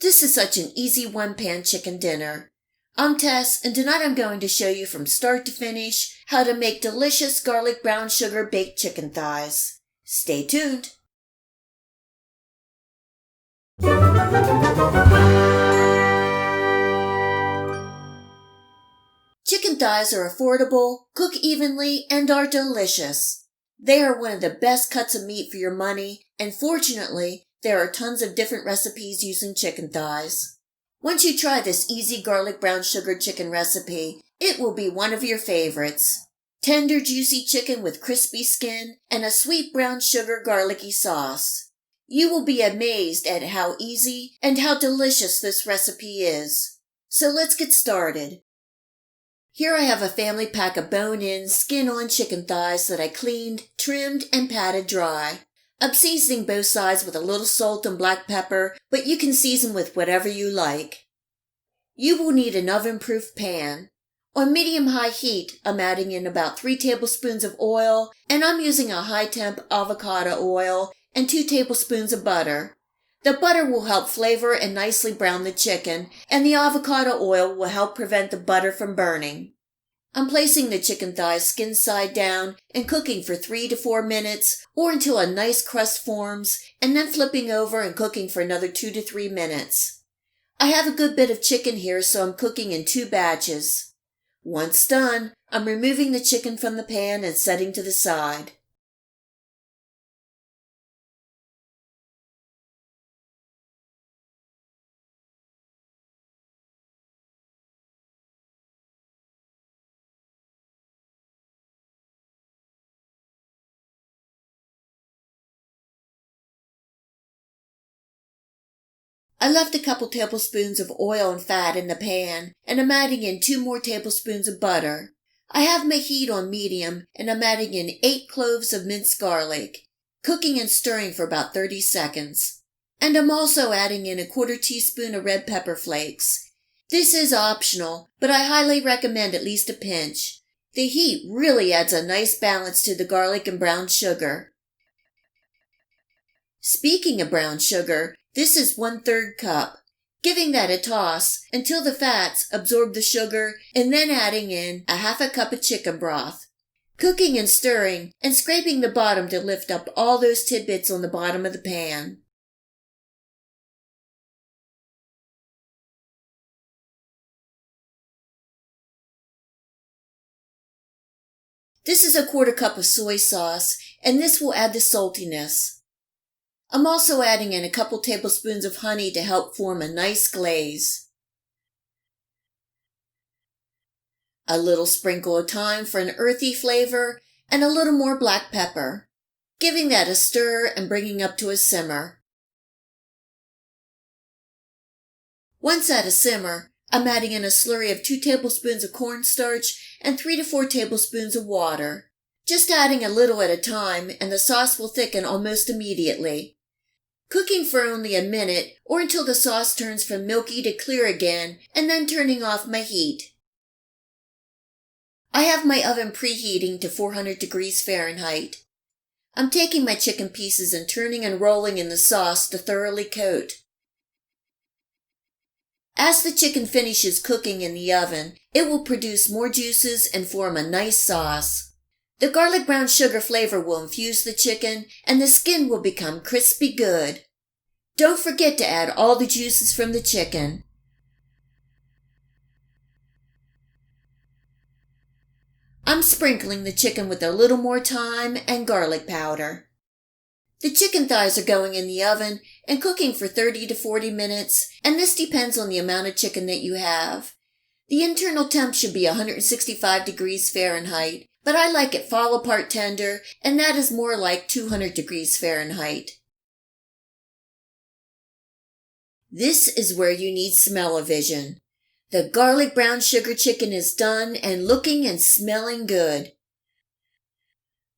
This is such an easy one-pan chicken dinner. I'm Tess, and tonight I'm going to show you from start to finish how to make delicious garlic brown sugar baked chicken thighs. Stay tuned. Chicken thighs are affordable, cook evenly, and are delicious. They are one of the best cuts of meat for your money, and fortunately, there are tons of different recipes using chicken thighs. Once you try this easy garlic brown sugar chicken recipe, it will be one of your favorites. Tender, juicy chicken with crispy skin and a sweet brown sugar garlicky sauce. You will be amazed at how easy and how delicious this recipe is. So let's get started. Here I have a family pack of bone-in, skin-on chicken thighs that I cleaned, trimmed, and patted dry. I'm seasoning both sides with a little salt and black pepper, but you can season with whatever you like. You will need an oven-proof pan. On medium-high heat, I'm adding in about 3 tablespoons of oil, and I'm using a high-temp avocado oil and 2 tablespoons of butter. The butter will help flavor and nicely brown the chicken, and the avocado oil will help prevent the butter from burning. I'm placing the chicken thighs skin side down and cooking for 3 to 4 minutes or until a nice crust forms, and then flipping over and cooking for another 2 to 3 minutes. I have a good bit of chicken here, so I'm cooking in 2 batches. Once done, I'm removing the chicken from the pan and setting to the side. I left a couple tablespoons of oil and fat in the pan, and I'm adding in 2 more tablespoons of butter. I have my heat on medium, and I'm adding in 8 cloves of minced garlic, cooking and stirring for about 30 seconds. And I'm also adding in a 1/4 teaspoon of red pepper flakes. This is optional, but I highly recommend at least a pinch. The heat really adds a nice balance to the garlic and brown sugar. Speaking of brown sugar, this is 1/3 cup. Giving that a toss until the fats absorb the sugar, and then adding in a 1/2 cup of chicken broth. Cooking and stirring and scraping the bottom to lift up all those tidbits on the bottom of the pan. This is a 1/4 cup of soy sauce, and this will add the saltiness. I'm also adding in a couple tablespoons of honey to help form a nice glaze. A little sprinkle of thyme for an earthy flavor, and a little more black pepper. Giving that a stir and bringing up to a simmer. Once at a simmer, I'm adding in a slurry of 2 tablespoons of cornstarch and 3 to 4 tablespoons of water. Just adding a little at a time, and the sauce will thicken almost immediately. Cooking for only a minute or until the sauce turns from milky to clear again, and then turning off my heat. I have my oven preheating to 400 degrees Fahrenheit. I'm taking my chicken pieces and turning and rolling in the sauce to thoroughly coat. As the chicken finishes cooking in the oven, it will produce more juices and form a nice sauce. The garlic brown sugar flavor will infuse the chicken, and the skin will become crispy good. Don't forget to add all the juices from the chicken. I'm sprinkling the chicken with a little more thyme and garlic powder. The chicken thighs are going in the oven and cooking for 30 to 40 minutes, and this depends on the amount of chicken that you have. The internal temp should be 165 degrees Fahrenheit, but I like it fall apart tender, and that is more like 200 degrees Fahrenheit. This is where you need smell-o-vision. The garlic brown sugar chicken is done and looking and smelling good.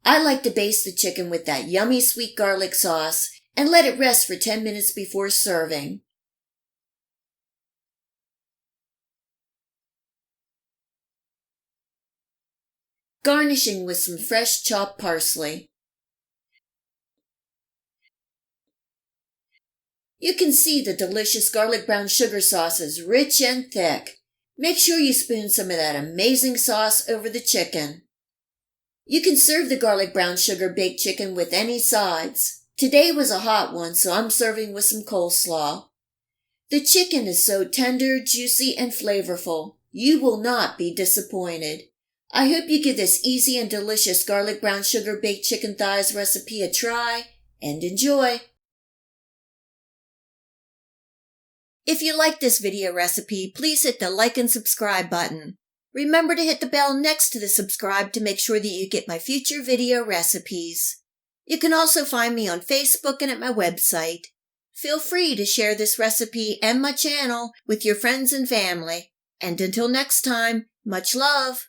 I like to baste the chicken with that yummy sweet garlic sauce and let it rest for 10 minutes before serving. Garnishing with some fresh chopped parsley. You can see the delicious garlic brown sugar sauce is rich and thick. Make sure you spoon some of that amazing sauce over the chicken. You can serve the garlic brown sugar baked chicken with any sides. Today was a hot one, so I'm serving with some coleslaw. The chicken is so tender, juicy, and flavorful. You will not be disappointed. I hope you give this easy and delicious garlic brown sugar baked chicken thighs recipe a try, and enjoy. If you like this video recipe, please hit the like and subscribe button. Remember to hit the bell next to the subscribe to make sure that you get my future video recipes. You can also find me on Facebook and at my website. Feel free to share this recipe and my channel with your friends and family. And until next time, much love!